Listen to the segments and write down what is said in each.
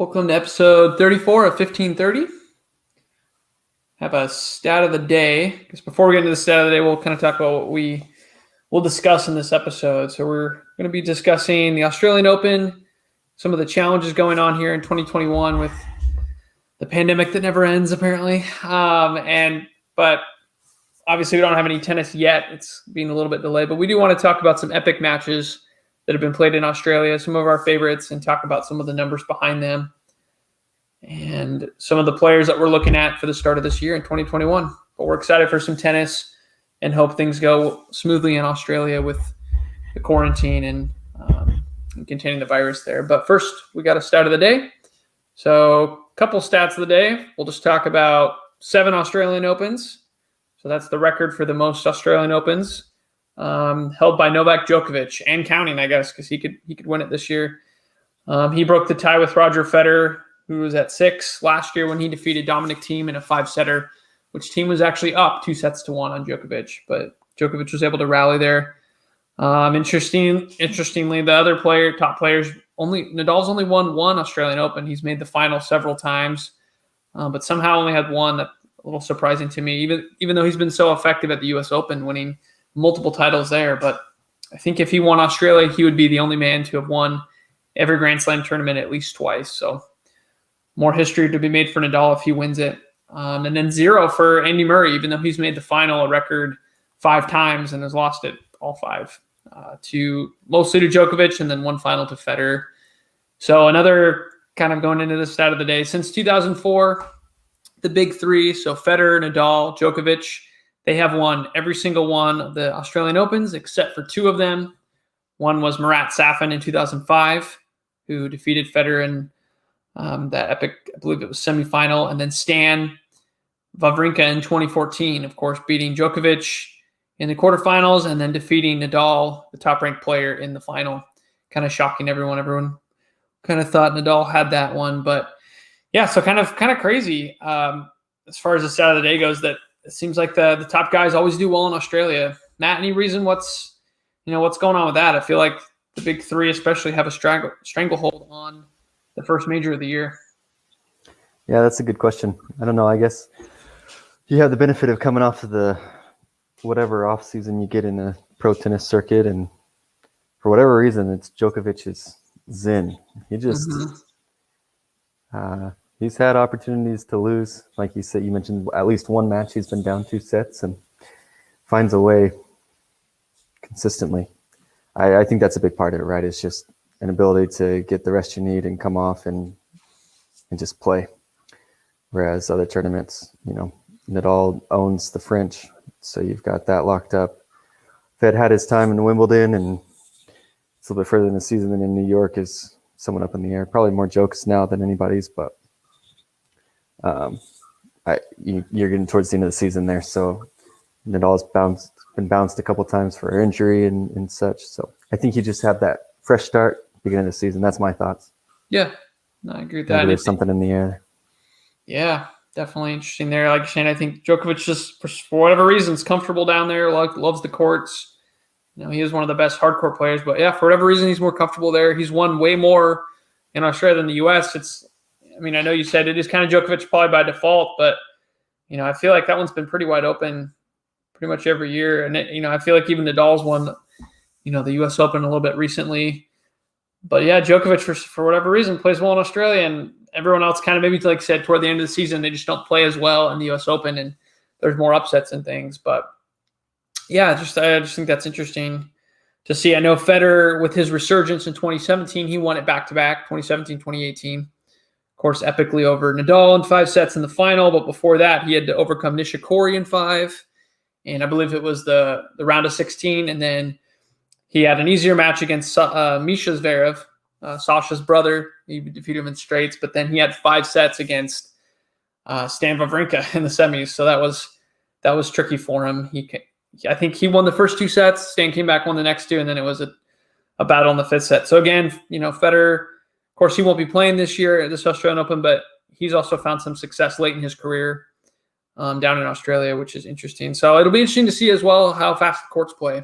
Welcome to episode 34 of 1530. Have a stat of the day. Because before we get into the stat of the day, we'll kind of talk about what we'll discuss in this episode. So we're going to be discussing the Australian Open, some of the challenges going on here in 2021 with the pandemic that never ends, apparently. But obviously we don't have any tennis yet. It's being a little bit delayed. But we do want to talk about some epic matches that have been played in Australia, some of our favorites, and talk about some of the numbers behind them and some of the players that we're looking at for the start of this year in 2021. But we're excited for some tennis and hope things go smoothly in Australia with the quarantine and containing the virus there. But first, we got a stat of the day. So a couple stats of the day. We'll just talk about 7 Australian Opens. So that's the record for the most Australian Opens. Held by Novak Djokovic and counting, I guess, because he could win it this year. He broke the tie with Roger Federer, who was at 6 last year when he defeated Dominic Thiem in a 5-setter, which Thiem was actually up 2-1 on Djokovic, but Djokovic was able to rally there. Interestingly, the other top players, Nadal's only won 1 Australian Open. He's made the final several times, but somehow only had 1. That's a little surprising to me, even though he's been so effective at the U.S. Open, winning multiple titles there. But I think if he won Australia, he would be the only man to have won every Grand Slam tournament at least twice. So more history to be made for Nadal if he wins it. And then 0 for Andy Murray, even though he's made the final a record 5 times and has lost it all 5, mostly to Djokovic and then 1 final to Federer. So another kind of going into the stat of the day, since 2004, the big 3, so Federer, Nadal, Djokovic, they have won every single one of the Australian Opens except for 2 of them. One was Marat Safin in 2005, who defeated Federer in that epic, I believe it was semifinal, and then Stan Wawrinka in 2014, of course, beating Djokovic in the quarterfinals and then defeating Nadal, the top-ranked player, in the final. Kind of shocking everyone. Everyone kind of thought Nadal had that one, but yeah, so kind of crazy as far as the stat of the day goes. That it seems like the top guys always do well in Australia. Matt, any reason what's going on with that? I feel like the big 3 especially have a stranglehold on the first major of the year. Yeah, that's a good question. I don't know. I guess you have the benefit of coming off of the whatever off season you get in the pro tennis circuit, and for whatever reason, it's Djokovic's zen. He just he's had opportunities to lose, like you said. You mentioned at least 1 match he's been down 2 sets and finds a way consistently. I think that's a big part of it, right? It's just an ability to get the rest you need and come off and just play. Whereas other tournaments, Nadal owns the French, so you've got that locked up. Fed had his time in Wimbledon, and it's a little bit further in the season than in New York is somewhat up in the air. Probably more jokes now than anybody's, but you're getting towards the end of the season there, so Nadal's been bounced a couple times for injury and such. So I think you just have that fresh start beginning of the season. That's my thoughts. Yeah, no, I agree with that. Maybe there's something in the air. Yeah, definitely interesting there. Like you're saying, I think Djokovic just, for whatever reason, is comfortable down there, loves the courts. He is one of the best hardcore players. But yeah, for whatever reason, he's more comfortable there. He's won way more in Australia than the U.S. I know you said it is kind of Djokovic probably by default, but I feel like that one's been pretty wide open pretty much every year. And I feel like even Nadal's won, the U.S. Open a little bit recently. But yeah, Djokovic, for whatever reason, plays well in Australia, and everyone else kind of maybe, like I said, toward the end of the season, they just don't play as well in the U.S. Open, and there's more upsets and things. But yeah, I just think that's interesting to see. I know Federer, with his resurgence in 2017, he won it back-to-back, 2017, 2018. Of course, epically over Nadal in 5 sets in the final, but before that, he had to overcome Nishikori in 5, and I believe it was the round of 16, and then he had an easier match against Misha Zverev, Sasha's brother. He defeated him in straights, but then he had 5 sets against Stan Wawrinka in the semis. So that was tricky for him. I think he won the first 2 sets. Stan came back, won the next 2, and then it was a battle in the 5th set. So again, Federer, of course, he won't be playing this year at this Australian Open, but he's also found some success late in his career down in Australia, which is interesting. So it'll be interesting to see as well how fast the courts play.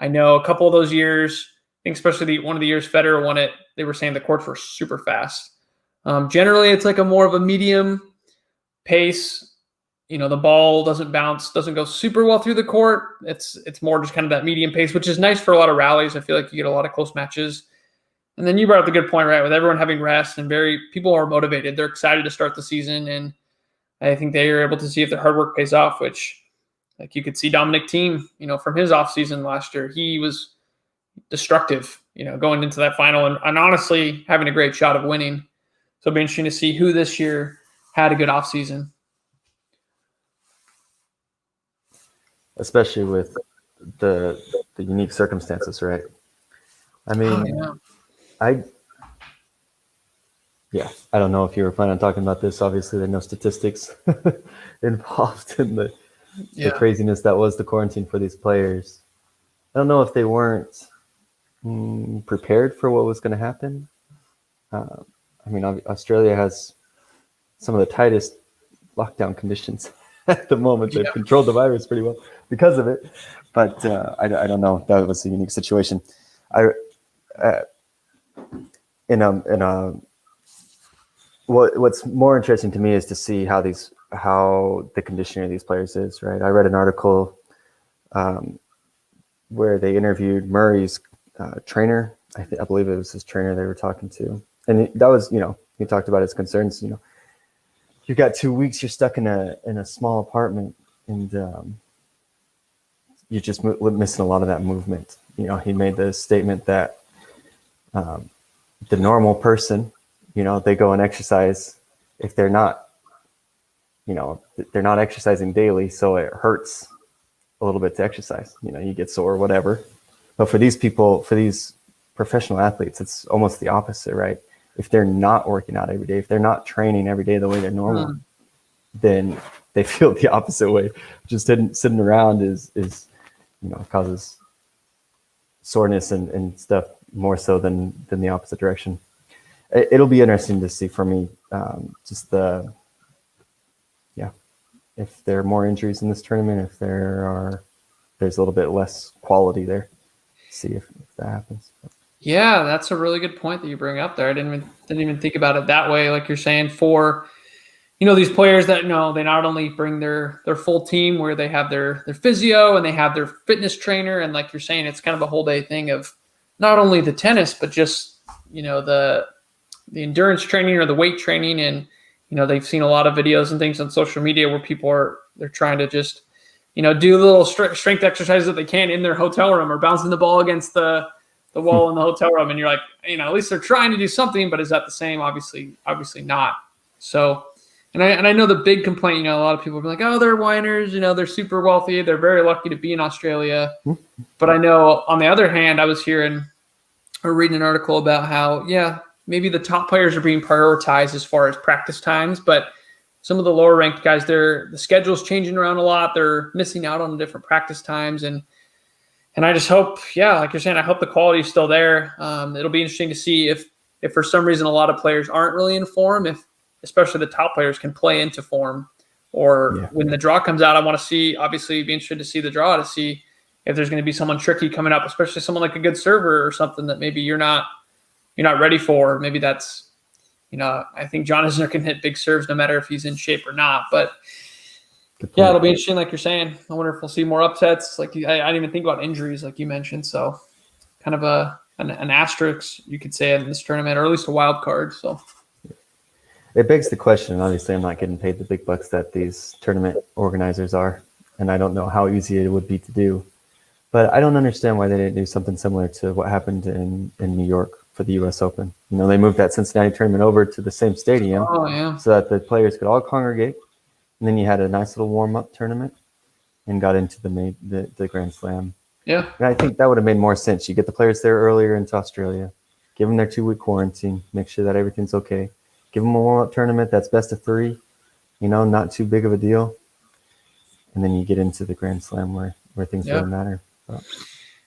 I know a couple of those years, I think especially one of the years Federer won it, they were saying the courts were super fast. Generally, it's like a more of a medium pace. The ball doesn't bounce, doesn't go super well through the court. It's more just kind of that medium pace, which is nice for a lot of rallies. I feel like you get a lot of close matches. And then you brought up a good point, right? With everyone having rest and people are motivated. They're excited to start the season, and I think they are able to see if their hard work pays off, which like you could see Dominic Thiem, from his offseason last year. He was destructive, going into that final and honestly having a great shot of winning. So it'll be interesting to see who this year had a good offseason. Especially with the unique circumstances, right? I mean, I don't know if you were planning on talking about this. Obviously, there are no statistics involved in the craziness that was the quarantine for these players. I don't know if they weren't prepared for what was going to happen. Australia has some of the tightest lockdown conditions at the moment. They've controlled the virus pretty well because of it. But I don't know. That was a unique situation. What's more interesting to me is to see how the conditioning of these players is, right? I read an article where they interviewed Murray's trainer. I believe it was his trainer they were talking to, and that was, he talked about his concerns. You got 2 weeks, you're stuck in a small apartment, and you're just missing a lot of that movement. He made the statement that the normal person, they go and exercise if they're not exercising daily, so it hurts a little bit to exercise. You get sore, whatever. But for these people, for these professional athletes, it's almost the opposite, right? If they're not working out every day, if they're not training every day the way they're normal, then they feel the opposite way. Just sitting around is causes soreness and stuff more so than the opposite direction. It'll be interesting to see for me, if there are more injuries in this tournament, if there's a little bit less quality there. See if that happens. Yeah, that's a really good point that you bring up there. I didn't even think about it that way. Like you're saying, for these players that they not only bring their full team where they have their physio and they have their fitness trainer, and like you're saying, it's kind of a whole day thing of not only the tennis but just the endurance training or the weight training. And they've seen a lot of videos and things on social media where people they're trying to just do little strength exercises that they can in their hotel room, or bouncing the ball against the wall in the hotel room. And you're like, at least they're trying to do something, but is that the same? Obviously not. So, and I know the big complaint, a lot of people will be like, oh, they're whiners, they're super wealthy, they're very lucky to be in Australia. But I know on the other hand, I was hearing or reading an article about how, maybe the top players are being prioritized as far as practice times, but some of the lower ranked guys, the schedule's changing around a lot. They're missing out on different practice times. And I just hope, like you're saying, I hope the quality is still there. It'll be interesting to see if for some reason a lot of players aren't really in form, if especially the top players can play into form, or when the draw comes out, I want to see, obviously be interested to see the draw to see if there's going to be someone tricky coming up, especially someone like a good server or something that maybe you're not ready for. Maybe that's, I think John Isner can hit big serves no matter if he's in shape or not. But it'll be interesting, like you're saying. I wonder if we'll see more upsets. Like I didn't even think about injuries, like you mentioned. So kind of an asterisk, you could say, in this tournament, or at least a wild card. So it begs the question. And obviously, I'm not getting paid the big bucks that these tournament organizers are, and I don't know how easy it would be to do. But I don't understand why they didn't do something similar to what happened in New York for the U.S. Open. They moved that Cincinnati tournament over to the same stadium so that the players could all congregate. And then you had a nice little warm-up tournament and got into the Grand Slam. Yeah. And I think that would have made more sense. You get the players there earlier into Australia, give them their 2-week quarantine, make sure that everything's okay. Give them a warm-up tournament that's best of 3, not too big of a deal. And then you get into the Grand Slam where things really matter. But.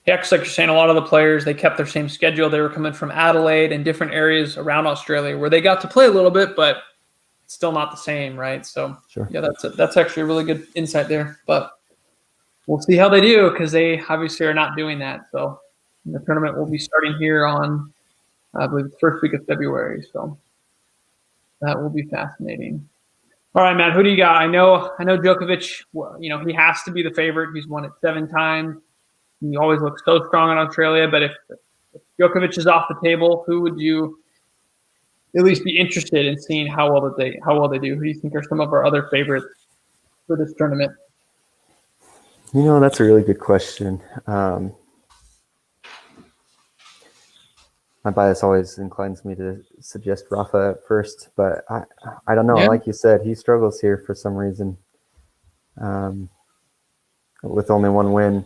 Yeah, because like you're saying, a lot of the players, they kept their same schedule. They were coming from Adelaide and different areas around Australia where they got to play a little bit, but it's still not the same, right? So, that's actually a really good insight there. But we'll see how they do, because they obviously are not doing that. So the tournament will be starting here on, I believe, the first week of February. So That will be fascinating. All right, Matt, who do you got? I know Djokovic, he has to be the favorite. He's won it 7 times. He always looks so strong in Australia. But if Djokovic is off the table, who would you at least be interested in seeing how well they do? Who do you think are some of our other favorites for this tournament? That's a really good question. My bias always inclines me to suggest Rafa at first, but I don't know. Yeah. Like you said, he struggles here for some reason, with only 1 win.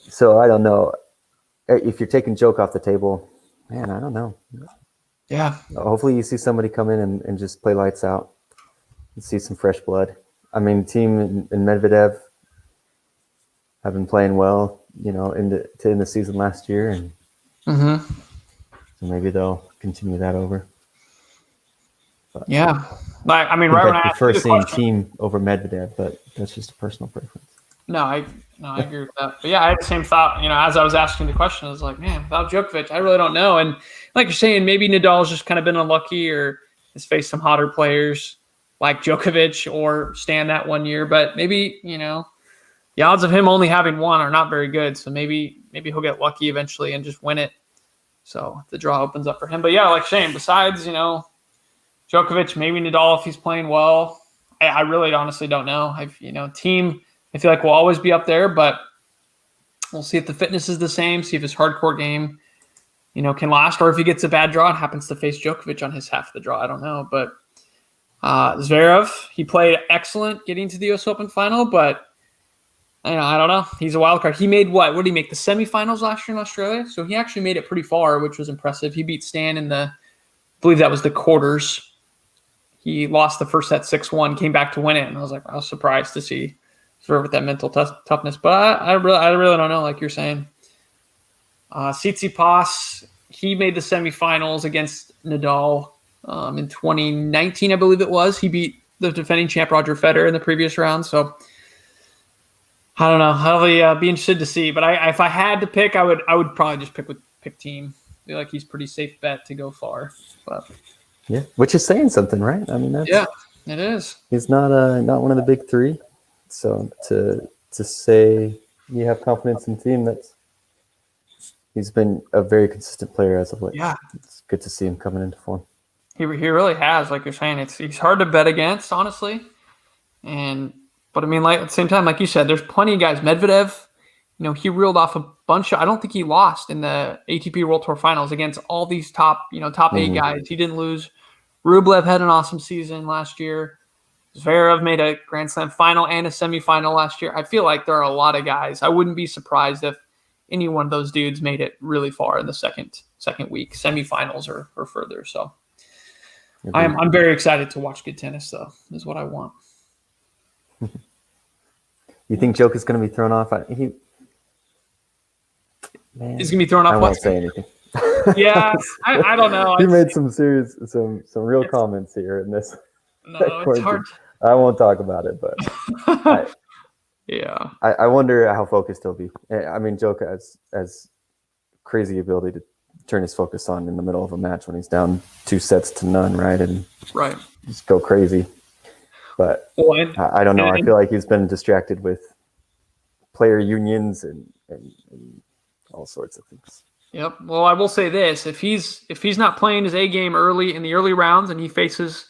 So I don't know. If you're taking Joke off the table, man, I don't know. Yeah. Hopefully you see somebody come in and just play lights out and see some fresh blood. I mean, team and Medvedev have been playing well, in the season last year, and so maybe they'll continue that over. But yeah. I mean, I right when I prefer asked seeing team over Medvedev, but that's just a personal preference. No, I agree with that. But yeah, I had the same thought. As I was asking the question, I was like, man, without Djokovic, I really don't know. And like you're saying, maybe Nadal's just kind of been unlucky or has faced some hotter players like Djokovic or Stan that 1 year. But maybe, the odds of him only having 1 are not very good. So maybe he'll get lucky eventually and just win it. So the draw opens up for him. But yeah, like Shane, besides, Djokovic, maybe Nadal if he's playing well. I really honestly don't know. Team, I feel like will always be up there, but we'll see if the fitness is the same, see if his hardcore game, can last, or if he gets a bad draw and happens to face Djokovic on his half of the draw. I don't know. But Zverev, he played excellent getting to the US Open final, but I don't know. He's a wild card. He made what? What did he make? The semifinals last year in Australia? So he actually made it pretty far, which was impressive. He beat Stan in I believe that was the quarters. He lost the first set 6-1, came back to win it, and I was surprised to see Zverev with that mental toughness. But I really don't know, like you're saying. Tsitsipas, he made the semifinals against Nadal in 2019, I believe it was. He beat the defending champ Roger Federer in the previous round. So I don't know. I'll be interested to see. But if I had to pick, I would probably just pick team. I feel like he's a pretty safe bet to go far. But yeah, which is saying something, right? I mean, yeah, it is. He's not one of the big 3. So to say you have confidence in the team, he's been a very consistent player as of late. Yeah, it's good to see him coming into form. He really has, like you're saying. He's hard to bet against, honestly. But I mean, like at the same time, like you said, there's plenty of guys. Medvedev, he reeled off a bunch of. I don't think he lost in the ATP World Tour Finals against all these top 8 guys. He didn't lose. Rublev had an awesome season last year. Zverev made a Grand Slam final and a semifinal last year. I feel like there are a lot of guys. I wouldn't be surprised if any one of those dudes made it really far in the second week, semifinals or further. So I'm very excited to watch good tennis, though, is what I want. You think Joke is going to be thrown off? He's going to be thrown off. I won't say anything. Yeah, I don't know. He made some real comments here in this. No, it's hard. I won't talk about it, but yeah. I wonder how focused he'll be. I mean, Joke has crazy ability to turn his focus on in the middle of a match when he's down 2-0, right? And just go crazy. But I don't know. I feel like he's been distracted with player unions and all sorts of things. Yep. Well, I will say this: if he's not playing his A game early in the early rounds and he faces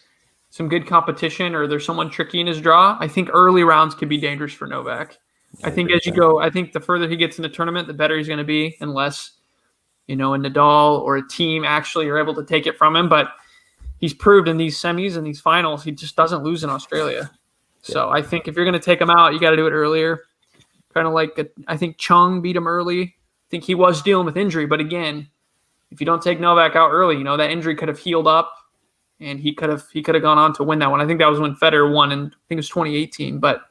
some good competition or there's someone tricky in his draw, I think early rounds could be dangerous for Novak. I think as you go, I think the further he gets in the tournament, the better he's going to be, unless a Nadal or a team actually are able to take it from him. But he's proved in these semis and these finals, he just doesn't lose in Australia. So I think if you're going to take him out, you got to do it earlier. Kind of like I think Chung beat him early. I think he was dealing with injury, but again, if you don't take Novak out early, that injury could have healed up, and he could have gone on to win that one. I think that was when Federer won, and I think it was 2018. But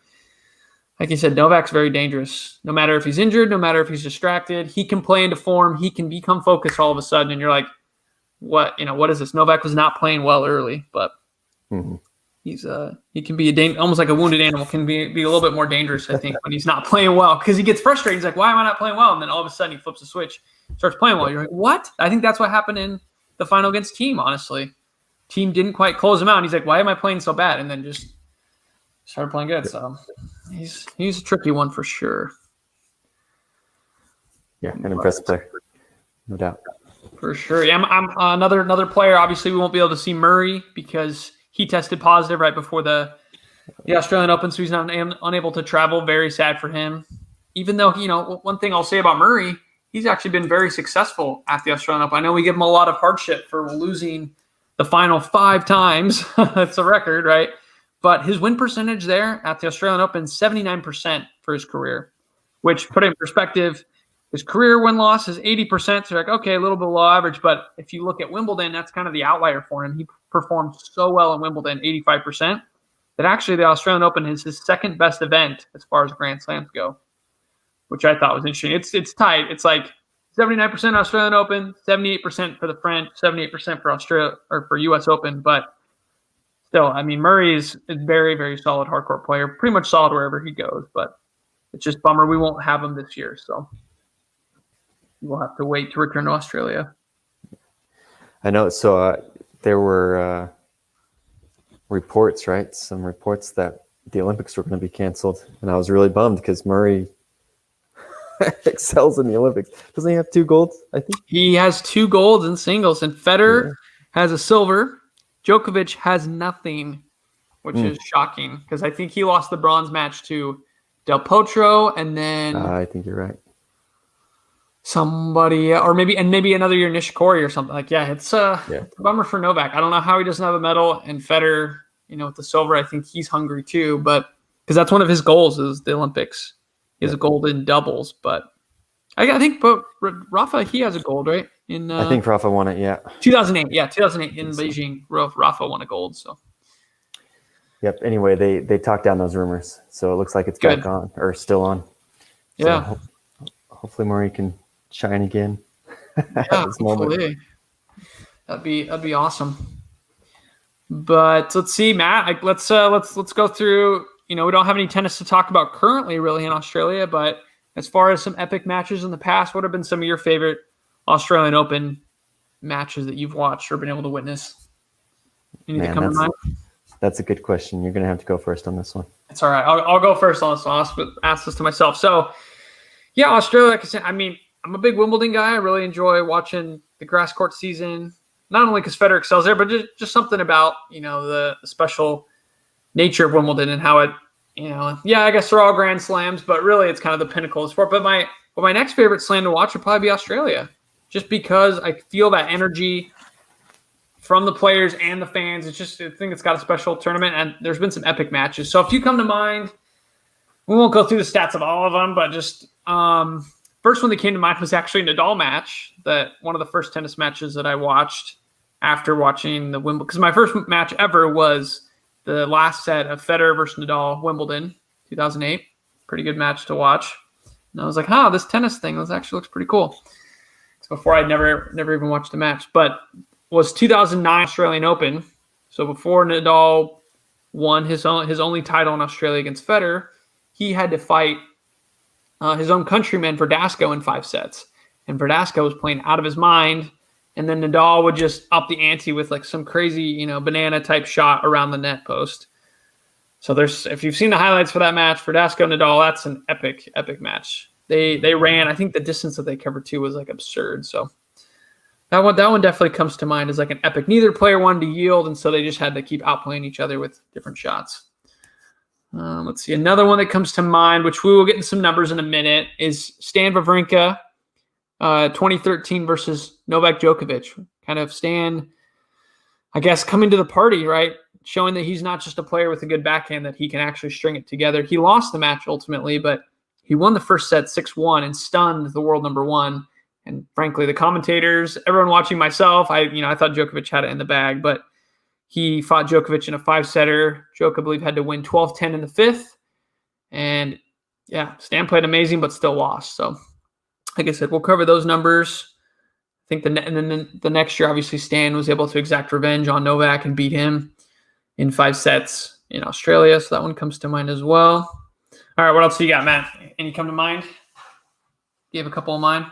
like you said, Novak's very dangerous. No matter if he's injured, no matter if he's distracted, he can play into form. He can become focused all of a sudden, and you're like, what is this? Novak was not playing well early, but he can be almost like a wounded animal. Can be a little bit more dangerous, I think, when he's not playing well, because he gets frustrated. He's like, why am I not playing well? And then all of a sudden he flips a switch, starts playing well. You're like, what? I think that's what happened in the final against Team, honestly. team didn't quite close him out. And he's like, why am I playing so bad? And then just started playing good. So he's a tricky one for sure. Yeah, an impressive player, no doubt. For sure. Yeah, I'm another player. Obviously, we won't be able to see Murray because he tested positive right before the Australian Open, so he's not unable to travel. Very sad for him. Even though, one thing I'll say about Murray, he's actually been very successful at the Australian Open. I know we give him a lot of hardship for losing the final 5 times. That's a record, right? But his win percentage there at the Australian Open, 79% for his career, which put it in perspective, his career win-loss is 80%. So you're like, okay, a little bit below average. But if you look at Wimbledon, that's kind of the outlier for him. He performed so well in Wimbledon, 85%, that actually the Australian Open is his second best event as far as Grand Slams go, which I thought was interesting. It's tight. It's like 79% Australian Open, 78% for the French, 78% for Australia or for U.S. Open. But still, I mean, Murray is a very, very solid hardcore player, pretty much solid wherever he goes. But it's just bummer we won't have him this year. So we'll have to wait to return to Australia. I know. So there were reports, right? Some reports that the Olympics were going to be canceled. And I was really bummed because Murray excels in the Olympics. Doesn't he have 2 golds, I think? He has 2 golds in singles, and Federer has a silver. Djokovic has nothing, which is shocking because I think he lost the bronze match to Del Potro, and then I think you're right. Somebody, or maybe another year Nishikori or something. Like, it's a bummer for Novak. I don't know how he doesn't have a medal, and Federer, with the silver, I think he's hungry too, but because that's one of his goals is the Olympics. He has a gold in doubles, but I think Rafa, he has a gold, right? I think Rafa won it, 2008. Yeah, 2008 in Beijing. Rafa won a gold, so. Yep. Anyway, they talked down those rumors, so it looks like it's back on, or still on. So yeah. Hopefully Murray can shine again at this moment. Hopefully. That'd be awesome. But let's see, Matt. Let's go through. We don't have any tennis to talk about currently, really, in Australia. But as far as some epic matches in the past, what have been some of your favorite Australian Open matches that you've watched or been able to witness? Anything come to mind? That's a good question. You're going to have to go first on this one. It's all right. I'll go first on this one. I'll ask this to myself. So, yeah, Australia, like I said, I mean, I'm a big Wimbledon guy. I really enjoy watching the grass court season, not only because Federer excels there, but just something about, the special nature of Wimbledon and how it, I guess they're all Grand Slams, but really it's kind of the pinnacle of sport. But my next favorite slam to watch would probably be Australia, just because I feel that energy from the players and the fans. I think it's got a special tournament, and there's been some epic matches. So if you come to mind, we won't go through the stats of all of them, but just first one that came to mind was actually a Nadal match, that one of the first tennis matches that I watched after watching the Wimbledon. Because my first match ever was the last set of Federer versus Nadal, Wimbledon, 2008. Pretty good match to watch. And I was like, this tennis thing, this actually looks pretty cool. So before I'd never even watched a match. But was 2009 Australian Open. So before Nadal won his only title in Australia against Federer, he had to fight his own countryman Verdasco in 5 sets. And Verdasco was playing out of his mind. And then Nadal would just up the ante with like some crazy, banana type shot around the net post. So if you've seen the highlights for that match, Verdasco Nadal, that's an epic match. They ran, I think the distance that they covered too was like absurd. So that one definitely comes to mind as like an epic. Neither player wanted to yield, and so they just had to keep outplaying each other with different shots. Let's see. Another one that comes to mind, which we will get into some numbers in a minute, is Stan Wawrinka, 2013 versus Novak Djokovic. Kind of Stan, I guess, coming to the party, right? Showing that he's not just a player with a good backhand, that he can actually string it together. He lost the match ultimately, but he won the first set 6-1 and stunned the world number 1. And frankly, the commentators, everyone watching, myself, I thought Djokovic had it in the bag, but he fought Djokovic in a 5-setter. Djokovic, I believe, had to win 12-10 in the 5th. And yeah, Stan played amazing, but still lost. So like I said, we'll cover those numbers. I think and then the next year, obviously, Stan was able to exact revenge on Novak and beat him in 5 sets in Australia. So that one comes to mind as well. All right, what else do you got, Matt? Any come to mind? Do you have a couple of mine?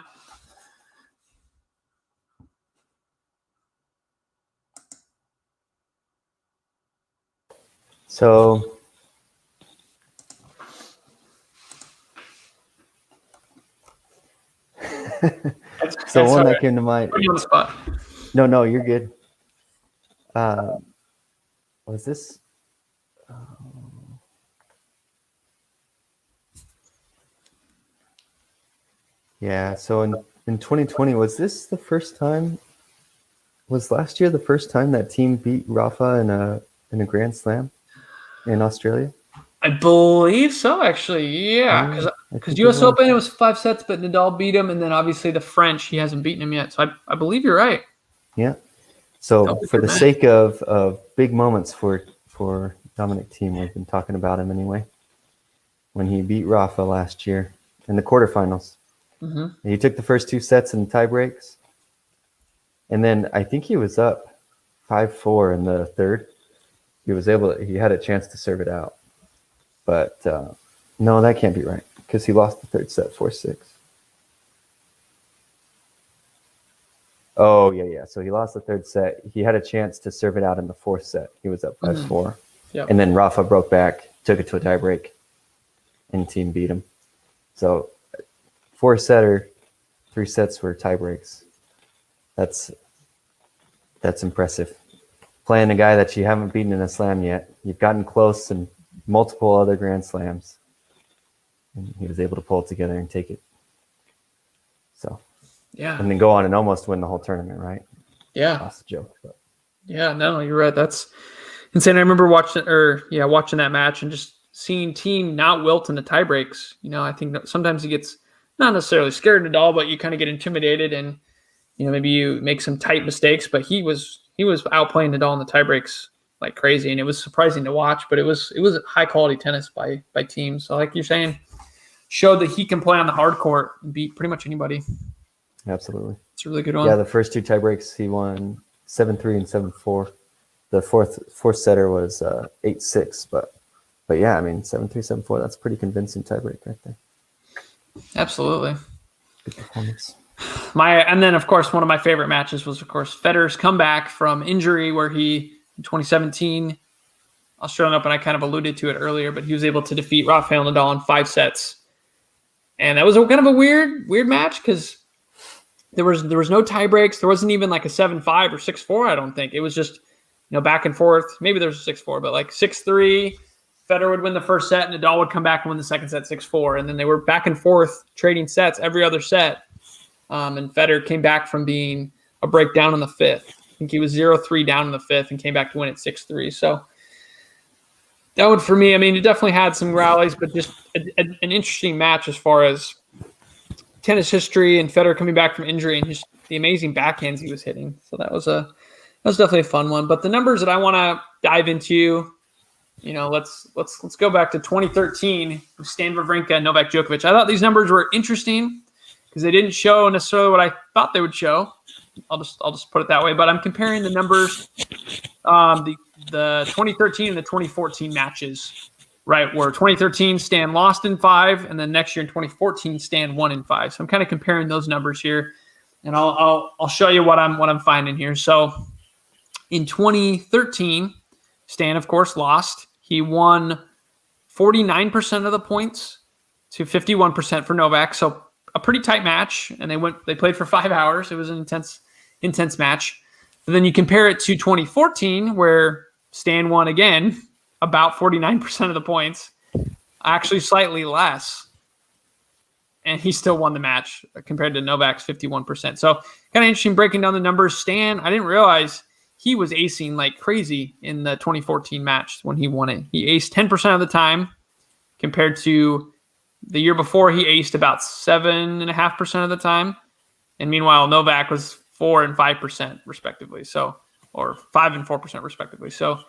So That's one all that right. came to mind. Put you on the spot. No, you're good. Was this? Yeah. So in 2020, was this the first time? Was last year the first time that team beat Rafa in a Grand Slam in Australia? I believe so, actually. Yeah, Yeah, I because think it U.S. was. Open it was 5 sets, but Nadal beat him, and then obviously the French he hasn't beaten him yet. So I believe you're right. Yeah. That So was a for good the match. sake of big moments for Dominic Thiem, we've been talking about him anyway. When he beat Rafa last year in the quarterfinals, Mm-hmm. he took the first 2 sets in tie breaks, and then I think he was up 5-4 in the third. He had a chance to serve it out, but no, that can't be right because he lost the third set 4-6. Oh yeah. So he lost the third set. He had a chance to serve it out in the fourth set. He was up 5-4, Yep. and then Rafa broke back, took it to a tie break, and Team beat him. So 4-setter, 3 sets were tie breaks. That's impressive. Playing a guy that you haven't beaten in a slam yet. You've gotten close in multiple other Grand Slams, and he was able to pull it together and take it. So, Yeah. and then go on and almost win the whole tournament, right? Yeah. That's a joke. But. Yeah. No, you're right. That's insane. I remember watching that match and just seeing Team not wilt in the tie breaks. I think that sometimes he gets not necessarily scared at all, but you kind of get intimidated and maybe you make some tight mistakes. But he was outplaying Nadal in the tie breaks like crazy, and it was surprising to watch. But it was high quality tennis by teams. So like you're saying, showed that he can play on the hard court and beat pretty much anybody. Absolutely. It's a really good one. Yeah, the first 2 tie breaks he won 7-3 and 7-4. The fourth setter was 8-6, but yeah, I mean 7-3, 7-4. That's a pretty convincing tiebreak right there. Absolutely. Good performance. And then of course one of my favorite matches was of course Federer's comeback from injury, where he in 2017 Australian Open. I kind of alluded to it earlier, but he was able to defeat Rafael Nadal in 5 sets, and that was kind of a weird match because there was no tie breaks. There wasn't even like a 7-5 or 6-4. I don't think it was just back and forth. Maybe there was a 6-4, but like 6-3. Federer would win the first set, and Nadal would come back and win the second set 6-4, and then they were back and forth trading sets every other set. And Federer came back from being a breakdown in the fifth. I think he was 0-3 down in the fifth and came back to win at 6-3. So that one for me, I mean, it definitely had some rallies, but just an interesting match as far as tennis history and Federer coming back from injury and just the amazing backhands he was hitting. So that was definitely a fun one. But the numbers that I want to dive into, let's go back to 2013 with Stan Wawrinka and Novak Djokovic. I thought these numbers were interesting because they didn't show necessarily what I thought they would show. I'll just put it that way. But I'm comparing the numbers, the 2013 and the 2014 matches, right? Where 2013 Stan lost in 5, and then next year in 2014 Stan won in 5. So I'm kind of comparing those numbers here, and I'll show you what I'm finding here. So in 2013, Stan of course lost. He won 49% of the points to 51% for Novak. So a pretty tight match, and they played for 5 hours. It was an intense match. And then you compare it to 2014, where Stan won again, about 49% of the points, actually slightly less, and he still won the match compared to Novak's 51%. So kind of interesting breaking down the numbers. Stan, I didn't realize he was acing like crazy in the 2014 match when he won it. He aced 10% of the time compared to the year before. He aced about 7.5% of the time. And meanwhile, Novak was 4% and 5% respectively. So, or 5% and 4% respectively. So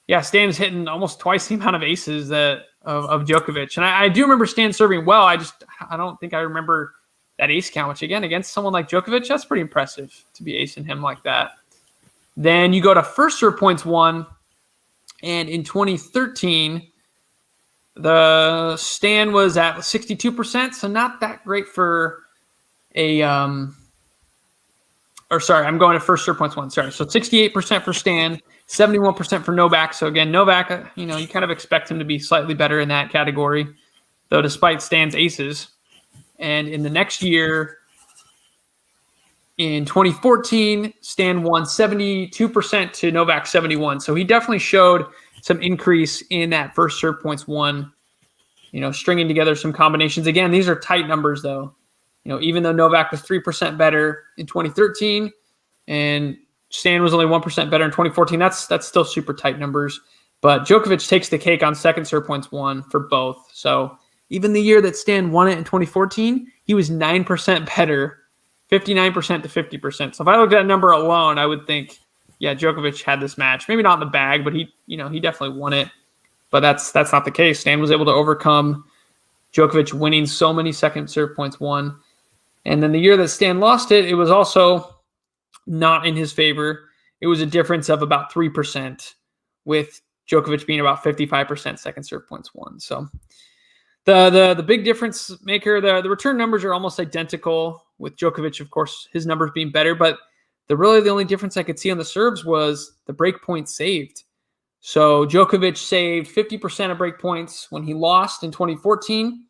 yeah, Stan is hitting almost twice the amount of aces of Djokovic. And I do remember Stan serving well. I don't think I remember that ace count, which again, against someone like Djokovic, that's pretty impressive to be acing him like that. Then you go to first serve points won, and in 2013, the Stan was at 62%, so not that great for a or sorry, I'm going to first serve points won. Sorry. So 68% for Stan, 71% for Novak. So again, Novak, you kind of expect him to be slightly better in that category, though despite Stan's aces. And in the next year, in 2014, Stan won 72% to Novak 71. So he definitely showed some increase in that first serve points won, stringing together some combinations. Again, these are tight numbers though. Even though Novak was 3% better in 2013 and Stan was only 1% better in 2014, that's still super tight numbers. But Djokovic takes the cake on second serve points won for both. So even the year that Stan won it in 2014, he was 9% better, 59% to 50%. So if I looked at that number alone, I would think, yeah, Djokovic had this match. Maybe not in the bag, but he definitely won it. But that's not the case. Stan was able to overcome Djokovic winning so many second serve points won. And then the year that Stan lost it, it was also not in his favor. It was a difference of about 3%, with Djokovic being about 55% second serve points won. So the big difference maker, the return numbers are almost identical, with Djokovic, of course, his numbers being better. But the only difference I could see on the serves was the break points saved. So Djokovic saved 50% of break points when he lost in 2014.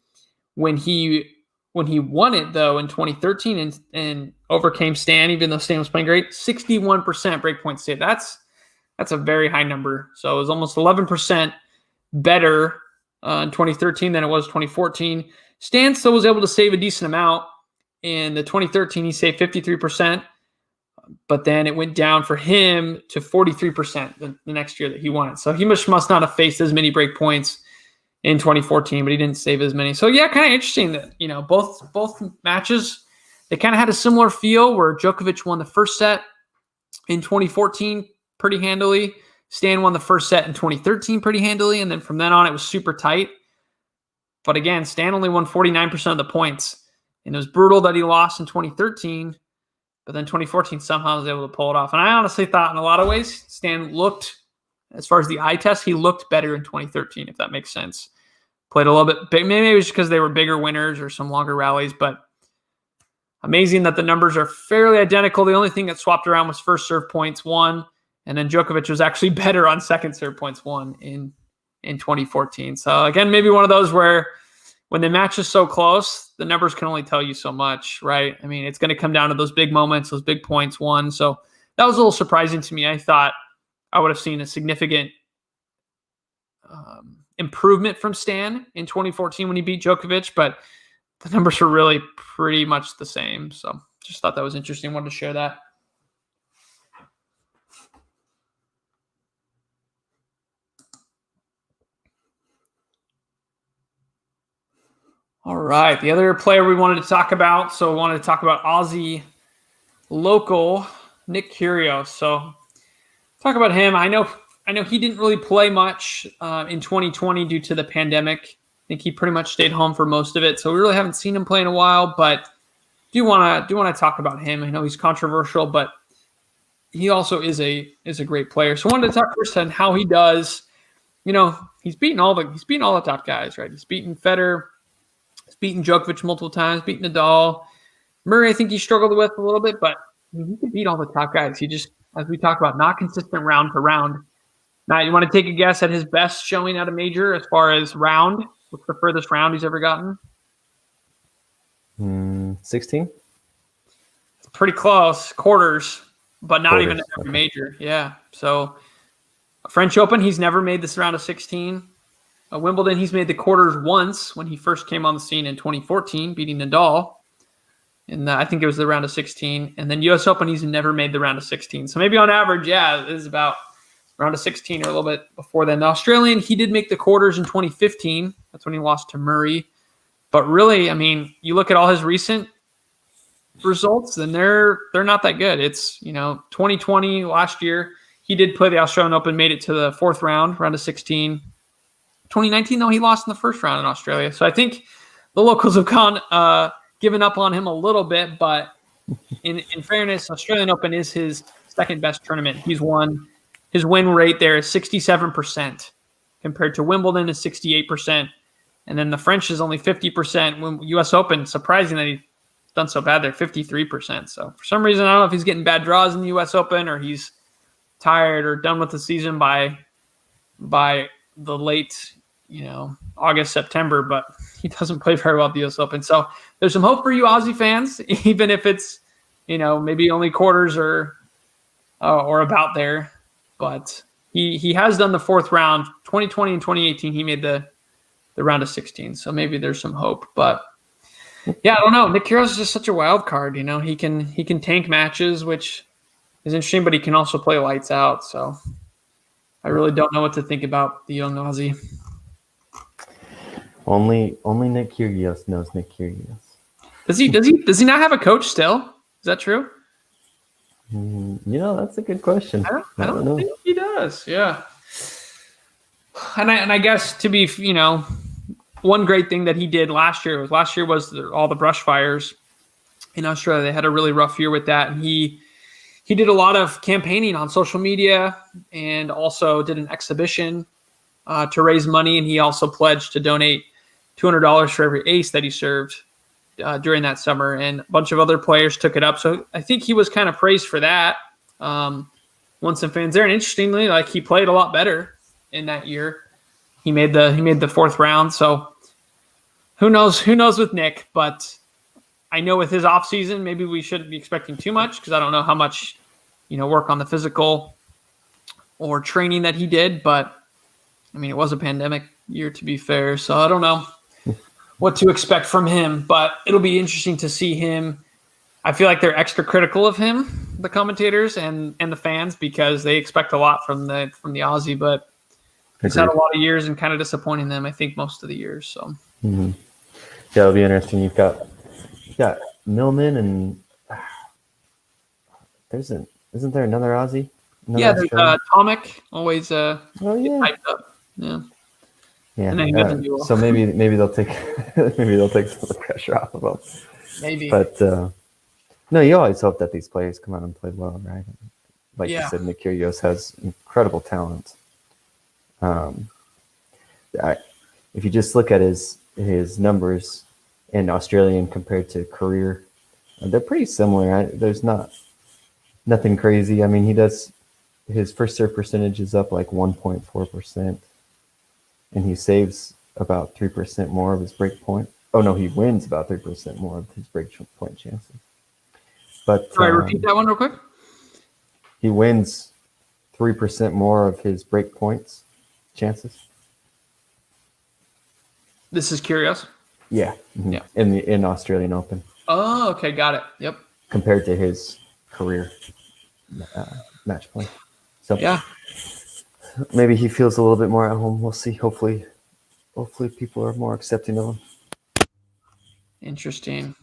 When he won it, though, in 2013 and overcame Stan, even though Stan was playing great, 61% break points saved. That's a very high number. So it was almost 11% better in 2013 than it was 2014. Stan still was able to save a decent amount. In the 2013, he saved 53%, but then it went down for him to 43% the next year that he won it. So he must not have faced as many break points in 2014, but he didn't save as many. So yeah, kind of interesting that, both matches, they kind of had a similar feel, where Djokovic won the first set in 2014 pretty handily. Stan won the first set in 2013 pretty handily. And then from then on, it was super tight. But again, Stan only won 49% of the points. And it was brutal that he lost in 2013. But then 2014 somehow was able to pull it off. And I honestly thought in a lot of ways, Stan looked, as far as the eye test, he looked better in 2013, if that makes sense. Played a little bit big. Maybe it was because they were bigger winners or some longer rallies, but amazing that the numbers are fairly identical. The only thing that swapped around was first serve points won, and then Djokovic was actually better on second serve points won in 2014. So again, maybe one of those where when the match is so close, the numbers can only tell you so much, right? I mean, it's going to come down to those big moments, those big points won. So that was a little surprising to me. I thought I would have seen a significant improvement from Stan in 2014 when he beat Djokovic, but the numbers were really pretty much the same. So just thought that was interesting. Wanted to share that. All right. The other player we wanted to talk about, so we wanted to talk about Aussie local Nick Kyrgios. So talk about him. I know he didn't really play much in 2020 due to the pandemic. I think he pretty much stayed home for most of it. So we really haven't seen him play in a while, but do want to talk about him. I know he's controversial, but he also is a great player. So I wanted to talk first on how he does. He's beaten all the top guys, right? He's beaten Federer. He's beaten Djokovic multiple times, beaten Nadal. Murray, I think he struggled with a little bit, but he can beat all the top guys. He just, as we talk about, not consistent round to round. Now, you want to take a guess at his best showing at a major as far as round? What's the furthest round he's ever gotten? 16? Pretty close. Quarters, but not even at every major. Yeah. So French Open, he's never made this round of 16. Wimbledon, he's made the quarters once when he first came on the scene in 2014, beating Nadal. And I think it was the round of 16. And then U.S. Open, he's never made the round of 16. So maybe on average, yeah, it is about round of 16 or a little bit before then. The Australian, he did make the quarters in 2015. That's when he lost to Murray. But really, I mean, you look at all his recent results, then they're not that good. It's, 2020, last year, he did play the Australian Open, made it to the fourth round of 16. 2019, though, he lost in the first round in Australia. So I think the locals have given up on him a little bit, but in fairness, Australian Open is his second best tournament. He's won. His win rate there is 67% compared to Wimbledon is 68%. And then the French is only 50%. When U.S. Open, surprising that done so bad there, 53%. So for some reason, I don't know if he's getting bad draws in the U.S. Open or he's tired or done with the season by the late, August, September, but he doesn't play very well at the U.S. Open. So there's some hope for you Aussie fans, even if it's, maybe only quarters or about there. But he has done the fourth round. 2020 and 2018, he made the round of 16. So maybe there's some hope. But yeah, I don't know. Nick Kyrgios is just such a wild card. He can tank matches, which is interesting, but he can also play lights out. So I really don't know what to think about the young Aussie. Only Nick Kyrgios knows Nick Kyrgios. Does he not have a coach still? Is that true? That's a good question. I don't know. Think he does. Yeah. And I guess to be, one great thing that he did last year was all the brush fires in Australia. They had a really rough year with that, and he did a lot of campaigning on social media and also did an exhibition to raise money, and he also pledged to donate $200 for every ace that he served during that summer, and a bunch of other players took it up. So I think he was kind of praised for that. Won some fans there, and interestingly, he played a lot better in that year. He made the fourth round. So who knows with Nick? But I know with his off season, maybe we shouldn't be expecting too much because I don't know how much work on the physical or training that he did. But I mean, it was a pandemic year to be fair, so I don't know what to expect from him, but it'll be interesting to see him. I feel like they're extra critical of him, the commentators and the fans, because they expect a lot from the Aussie, but he's had a lot of years and kind of disappointing them, I think, most of the years. So yeah, it'll be interesting. You've got Millman and isn't there another Aussie? There's Tomic, always hyped up. Yeah. Yeah. So maybe they'll take some of the pressure off of them. Maybe. But no, you always hope that these players come out and play well, right? Like you said, Nick Kyrgios has incredible talent. If you just look at his numbers in Australian compared to career, they're pretty similar. There's nothing crazy. I mean, his first serve percentage is up like 1.4%. And he saves about 3% more of his break point. Oh, no, he wins about 3% more of his break point chances. But sorry, repeat that one real quick. He wins 3% more of his break points chances. This is Kyrgios? Yeah. Mm-hmm. Yeah. In Australian Open. Oh, okay. Got it. Yep. Compared to his career match play. So yeah. Maybe he feels a little bit more at home. We'll see. Hopefully people are more accepting of him. Interesting.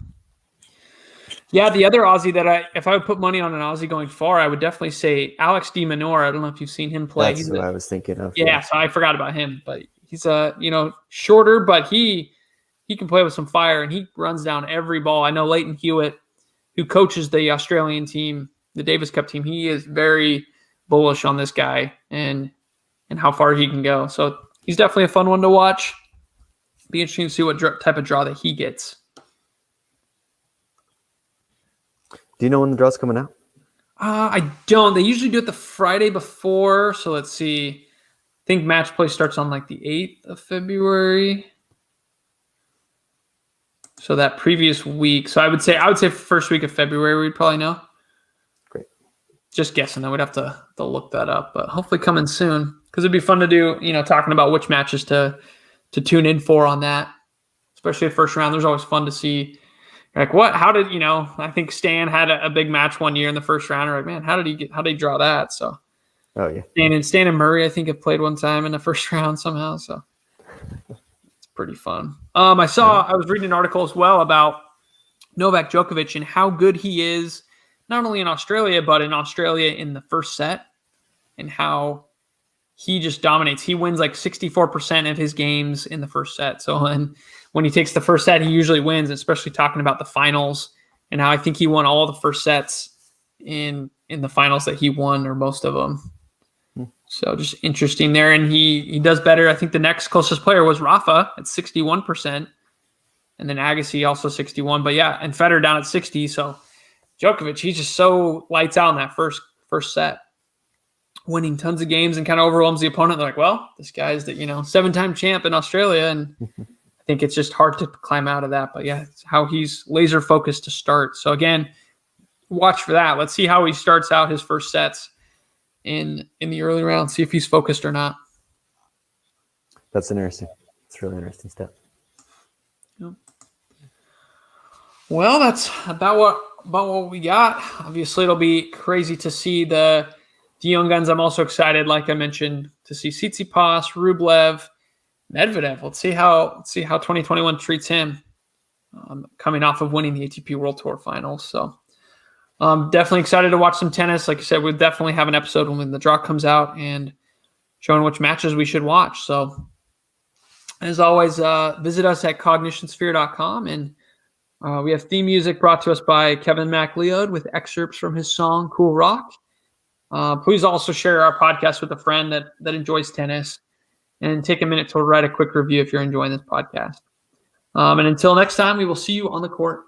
Yeah, the other Aussie that if I would put money on an Aussie going far, I would definitely say Alex de Minaur. I don't know if you've seen him play. That's what I was thinking of. Yeah, so I forgot about him, but he's shorter, but he can play with some fire, and he runs down every ball. I know Leighton Hewitt, who coaches the Australian team, the Davis Cup team, he is very bullish on this guy and how far he can go. So he's definitely a fun one to watch. Be interesting to see what type of draw that he gets. Do you know when the draw's coming out? I don't. They usually do it the Friday before. So let's see. I think match play starts on like the 8th of February. So that previous week. So I would say first week of February we'd probably know. Great. Just guessing. I would have to look that up, but hopefully coming soon because it'd be fun to do. Talking about which matches to tune in for on that, especially the first round. There's always fun to see. Like what? How did I think Stan had a big match one year in the first round. Like, man, how did he draw that? So, oh yeah, Stan and Murray I think have played one time in the first round somehow. So it's pretty fun. I was reading an article as well about Novak Djokovic and how good he is, not only in Australia but in Australia in the first set, and how he just dominates. He wins like 64% of his games in the first set. So when he takes the first set, he usually wins, especially talking about the finals and how I think he won all the first sets in the finals that he won, or most of them. So just interesting there. And he does better. I think the next closest player was Rafa at 61%. And then Agassi also 61. But yeah, and Federer down at 60. So Djokovic, he's just so lights out in that first set, winning tons of games and kind of overwhelms the opponent. They're like, well, this guy's the 7-time champ in Australia, and I think it's just hard to climb out of that. But yeah, it's how he's laser focused to start. So again, watch for that. Let's see how he starts out his first sets in the early round. See if he's focused or not. That's interesting. It's a really interesting step. Yep. Well, that's about what we got. Obviously, it'll be crazy to see the young guns. I'm also excited, like I mentioned, to see Tsitsipas, Rublev, Medvedev. Let's see how 2021 treats him, coming off of winning the ATP World Tour Finals. So definitely excited to watch some tennis. Like I said, we'll definitely have an episode when the draw comes out and showing which matches we should watch. So as always, visit us at cognitionsphere.com, and we have theme music brought to us by Kevin MacLeod with excerpts from his song Cool Rock. Please also share our podcast with a friend that enjoys tennis, and take a minute to write a quick review if you're enjoying this podcast. And until next time, we will see you on the court.